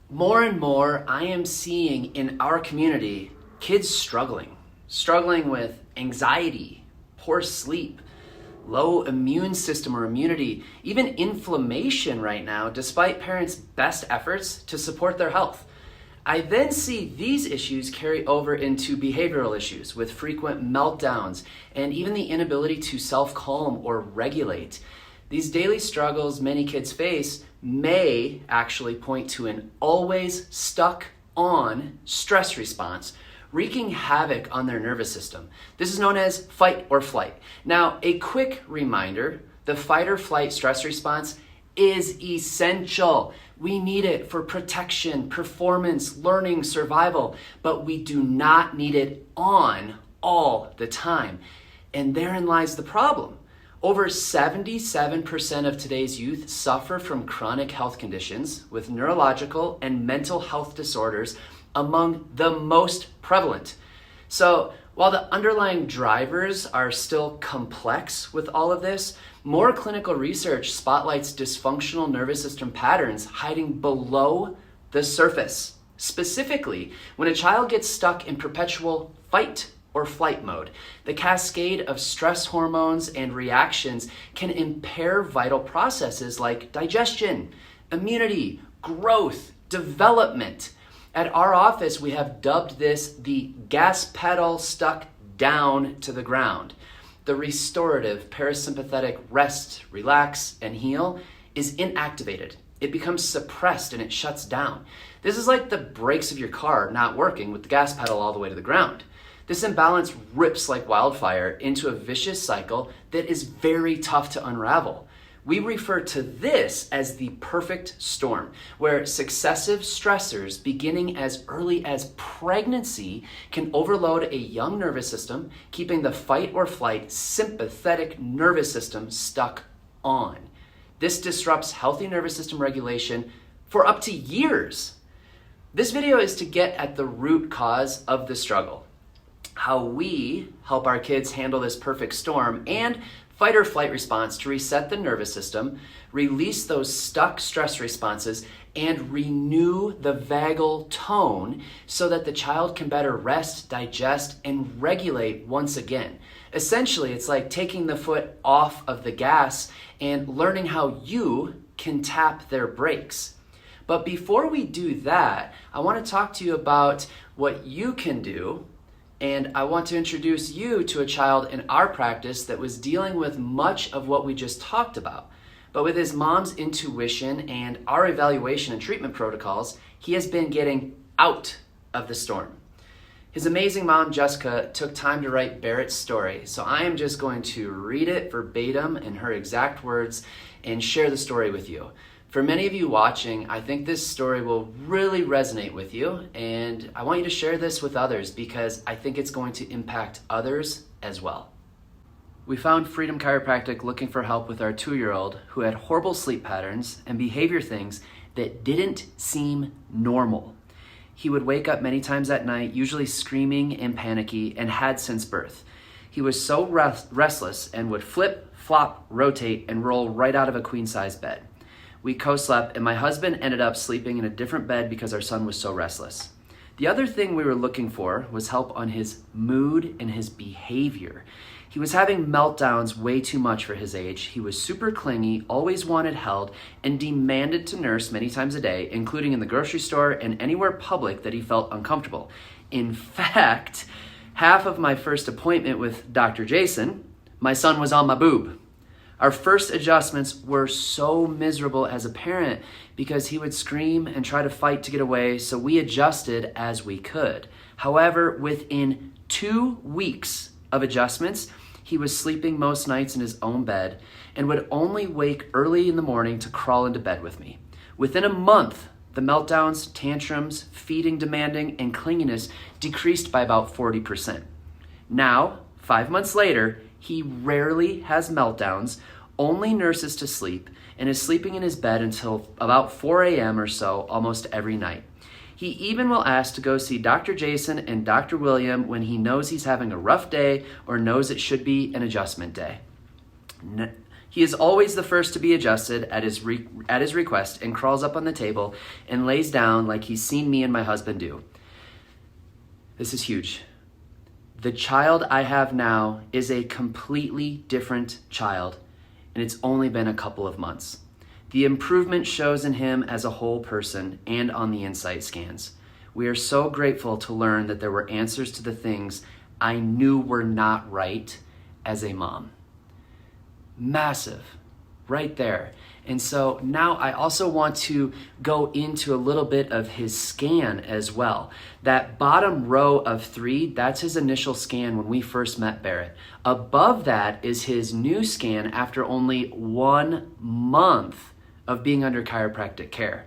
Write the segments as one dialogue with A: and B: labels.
A: More and more, I am seeing in our community kids struggling with anxiety, poor sleep, low immune system or immunity, even inflammation right now, despite parents' best efforts to support their health. I then see these issues carry over into behavioral issues with frequent meltdowns and even the inability to self-calm or regulate. These daily struggles many kids face may actually point to an always stuck on stress response, wreaking havoc on their nervous system. This is known as fight or flight. Now, a quick reminder, the fight or flight stress response is essential. We need it for protection, performance, learning, survival, but we do not need it on all the time. And therein lies the problem. Over 77% of today's youth suffer from chronic health conditions with neurological and mental health disorders among the most prevalent. So while the underlying drivers are still complex with all of this, more clinical research spotlights dysfunctional nervous system patterns hiding below the surface. Specifically, when a child gets stuck in perpetual fight or flight mode, the cascade of stress hormones and reactions can impair vital processes like digestion, immunity, growth, development. At our office, we have dubbed this the gas pedal stuck down to the ground. The restorative parasympathetic rest, relax, and heal is inactivated. It becomes suppressed and it shuts down. This is like the brakes of your car not working with the gas pedal all the way to the ground. This imbalance rips like wildfire into a vicious cycle that is very tough to unravel. We refer to this as the perfect storm, where successive stressors beginning as early as pregnancy can overload a young nervous system, keeping the fight or flight sympathetic nervous system stuck on. This disrupts healthy nervous system regulation for up to years. This video is to get at the root cause of the struggle, how we help our kids handle this perfect storm, and fight or flight response to reset the nervous system, release those stuck stress responses, and renew the vagal tone so that the child can better rest, digest, and regulate once again. Essentially, it's like taking the foot off of the gas and learning how you can tap their brakes. But before we do that, I want to talk to you about what you can do. And I want to introduce you to a child in our practice that was dealing with much of what we just talked about. But with his mom's intuition and our evaluation and treatment protocols, he has been getting out of the storm. His amazing mom, Jessica, took time to write Barrett's story. So I am just going to read it verbatim in her exact words and share the story with you. For many of you watching, I think this story will really resonate with you, and I want you to share this with others because I think it's going to impact others as well. We found Freedom Chiropractic looking for help with our 2-year-old who had horrible sleep patterns and behavior things that didn't seem normal. He would wake up many times at night, usually screaming and panicky, and had since birth. He was so restless and would flip, flop, rotate, and roll right out of a queen-size bed. We co-slept, and my husband ended up sleeping in a different bed because our son was so restless. The other thing we were looking for was help on his mood and his behavior. He was having meltdowns way too much for his age. He was super clingy, always wanted held, and demanded to nurse many times a day, including in the grocery store and anywhere public that he felt uncomfortable. In fact, half of my first appointment with Dr. Jason, my son was on my boob. Our first adjustments were so miserable as a parent because he would scream and try to fight to get away, so we adjusted as we could. However, within 2 weeks of adjustments, he was sleeping most nights in his own bed and would only wake early in the morning to crawl into bed with me. Within a month, the meltdowns, tantrums, feeding demanding, and clinginess decreased by about 40%. Now, 5 months later, he rarely has meltdowns, only nurses to sleep, and is sleeping in his bed until about 4 a.m. or so almost every night. He even will ask to go see Dr. Jason and Dr. William when he knows he's having a rough day or knows it should be an adjustment day. He is always the first to be adjusted at his request and crawls up on the table and lays down like he's seen me and my husband do. This is huge. The child I have now is a completely different child, and it's only been a couple of months. The improvement shows in him as a whole person and on the insight scans. We are so grateful to learn that there were answers to the things I knew were not right as a mom. Massive, right there. And so now I also want to go into a little bit of his scan as well. That bottom row of 3, that's his initial scan when we first met Barrett. Above that is his new scan after only 1 month of being under chiropractic care.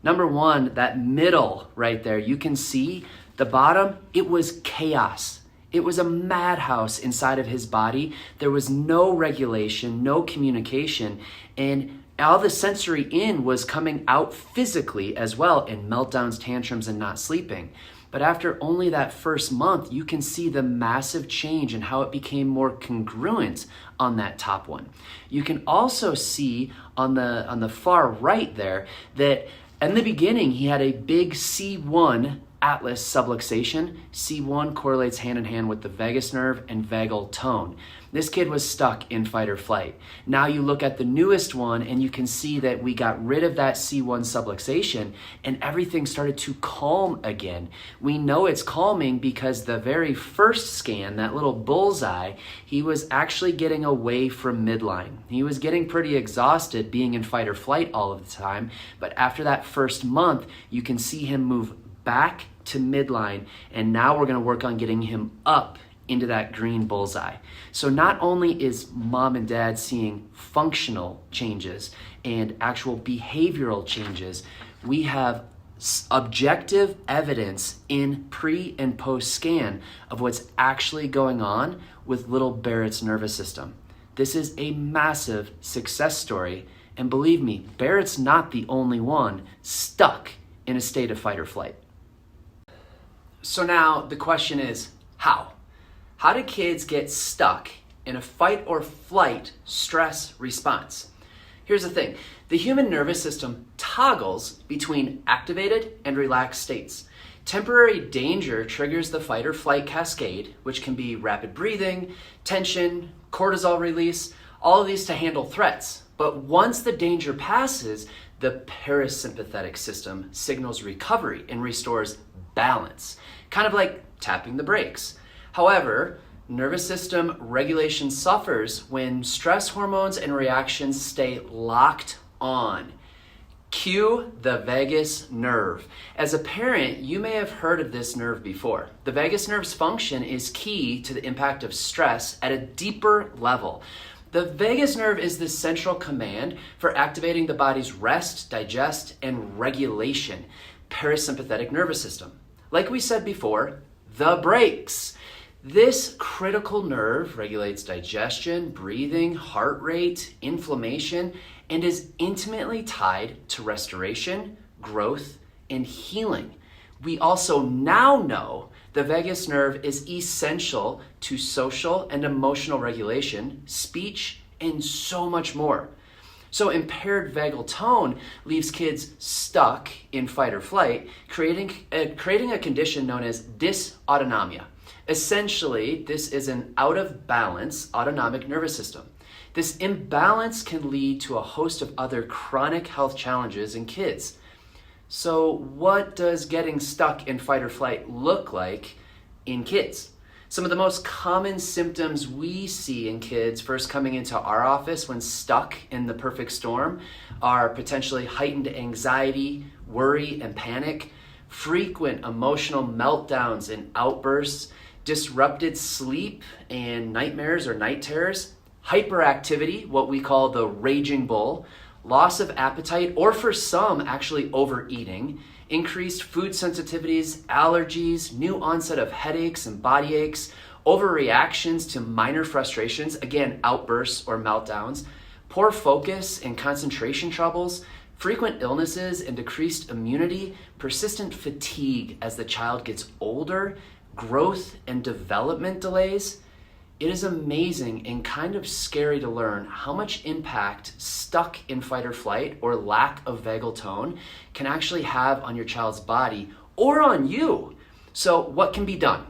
A: Number 1, that middle right there, you can see the bottom, it was chaos. It was a madhouse inside of his body. There was no regulation, no communication, and all the sensory in was coming out physically as well in meltdowns, tantrums, and not sleeping. But after only that first month, you can see the massive change in how it became more congruent on that top one. You can also see on the far right there that in the beginning, he had a big C1 atlas subluxation. C1 correlates hand in hand with the vagus nerve and vagal tone. This kid was stuck in fight or flight. Now you look at the newest one and you can see that we got rid of that C1 subluxation and everything started to calm again. We know it's calming because the very first scan, that little bullseye, he was actually getting away from midline. He was getting pretty exhausted being in fight or flight all of the time, but after that first month, you can see him move back to midline, and now we're going to work on getting him up into that green bullseye. So not only is mom and dad seeing functional changes and actual behavioral changes, we have objective evidence in pre and post scan of what's actually going on with little Barrett's nervous system. This is a massive success story, and believe me, Barrett's not the only one stuck in a state of fight or flight. So now the question is, how? How do kids get stuck in a fight or flight stress response? Here's the thing. The human nervous system toggles between activated and relaxed states. Temporary danger triggers the fight or flight cascade, which can be rapid breathing, tension, cortisol release, all of these to handle threats. But once the danger passes, the parasympathetic system signals recovery and restores balance, kind of like tapping the brakes. However, nervous system regulation suffers when stress hormones and reactions stay locked on. Cue the vagus nerve. As a parent, you may have heard of this nerve before. The vagus nerve's function is key to the impact of stress at a deeper level. The vagus nerve is the central command for activating the body's rest, digest, and regulation, parasympathetic nervous system. Like we said before, the brakes. This critical nerve regulates digestion, breathing, heart rate, inflammation, and is intimately tied to restoration, growth, and healing. We also now know the vagus nerve is essential to social and emotional regulation, speech, and so much more. So impaired vagal tone leaves kids stuck in fight or flight, creating a condition known as dysautonomia. Essentially, this is an out of balance autonomic nervous system. This imbalance can lead to a host of other chronic health challenges in kids. So what does getting stuck in fight or flight look like in kids? Some of the most common symptoms we see in kids first coming into our office when stuck in the perfect storm are potentially heightened anxiety, worry, and panic, frequent emotional meltdowns and outbursts, disrupted sleep and nightmares or night terrors, hyperactivity, what we call the raging bull, loss of appetite, or for some, actually overeating, increased food sensitivities, allergies, new onset of headaches and body aches, overreactions to minor frustrations, again, outbursts or meltdowns, poor focus and concentration troubles, frequent illnesses and decreased immunity, persistent fatigue as the child gets older, growth and development delays. It is amazing and kind of scary to learn how much impact stuck in fight or flight or lack of vagal tone can actually have on your child's body or on you. So what can be done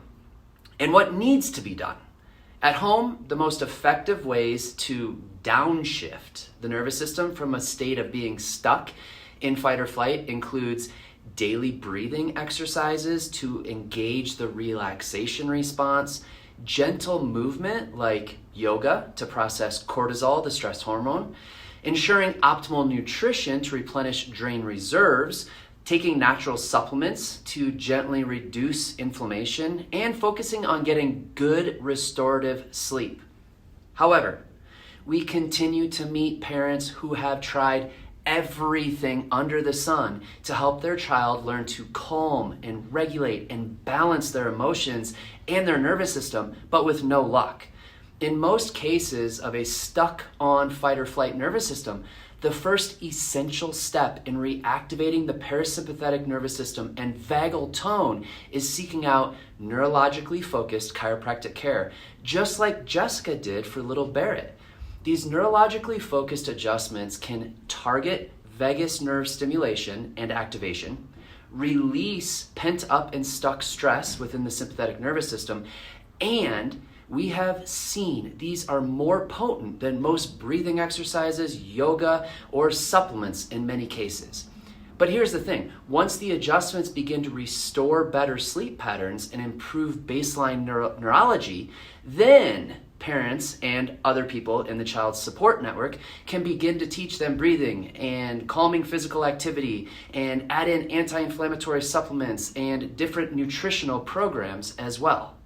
A: and what needs to be done? At home, the most effective ways to downshift the nervous system from a state of being stuck in fight or flight includes daily breathing exercises to engage the relaxation response, gentle movement like yoga to process cortisol, the stress hormone, ensuring optimal nutrition to replenish drain reserves, taking natural supplements to gently reduce inflammation, and focusing on getting good restorative sleep. However, we continue to meet parents who have tried everything under the sun to help their child learn to calm and regulate and balance their emotions and their nervous system, but with no luck. In most cases of a stuck on fight or flight nervous system, the first essential step in reactivating the parasympathetic nervous system and vagal tone is seeking out neurologically focused chiropractic care, just like Jessica did for little Barrett. These neurologically focused adjustments can target vagus nerve stimulation and activation, release pent up and stuck stress within the sympathetic nervous system, and we have seen these are more potent than most breathing exercises, yoga, or supplements in many cases. But here's the thing, once the adjustments begin to restore better sleep patterns and improve baseline neurology, then parents and other people in the child's support network can begin to teach them breathing and calming physical activity and add in anti-inflammatory supplements and different nutritional programs as well.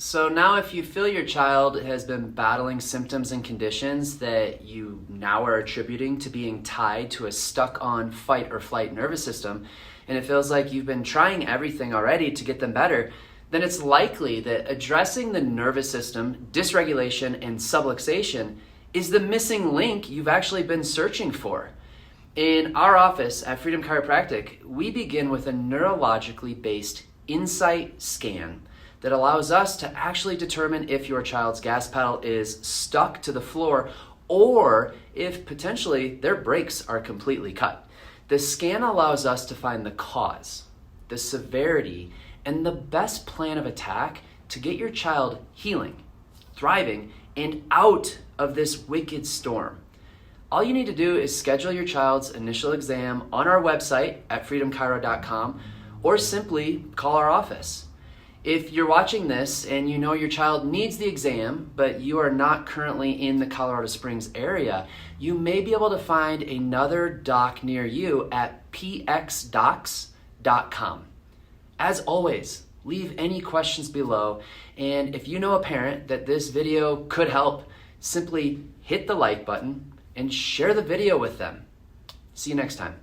A: So now if you feel your child has been battling symptoms and conditions that you now are attributing to being tied to a stuck on fight or flight nervous system, and it feels like you've been trying everything already to get them better, then it's likely that addressing the nervous system, dysregulation, and subluxation is the missing link you've actually been searching for. In our office at Freedom Chiropractic, we begin with a neurologically based insight scan that allows us to actually determine if your child's gas pedal is stuck to the floor or if potentially their brakes are completely cut. The scan allows us to find the cause, the severity, and the best plan of attack to get your child healing, thriving, and out of this wicked storm. All you need to do is schedule your child's initial exam on our website at freedomchiro.com or simply call our office. If you're watching this and you know your child needs the exam, but you are not currently in the Colorado Springs area, you may be able to find another doc near you at pxdocs.com. As always, leave any questions below, and if you know a parent that this video could help, simply hit the like button and share the video with them. See you next time.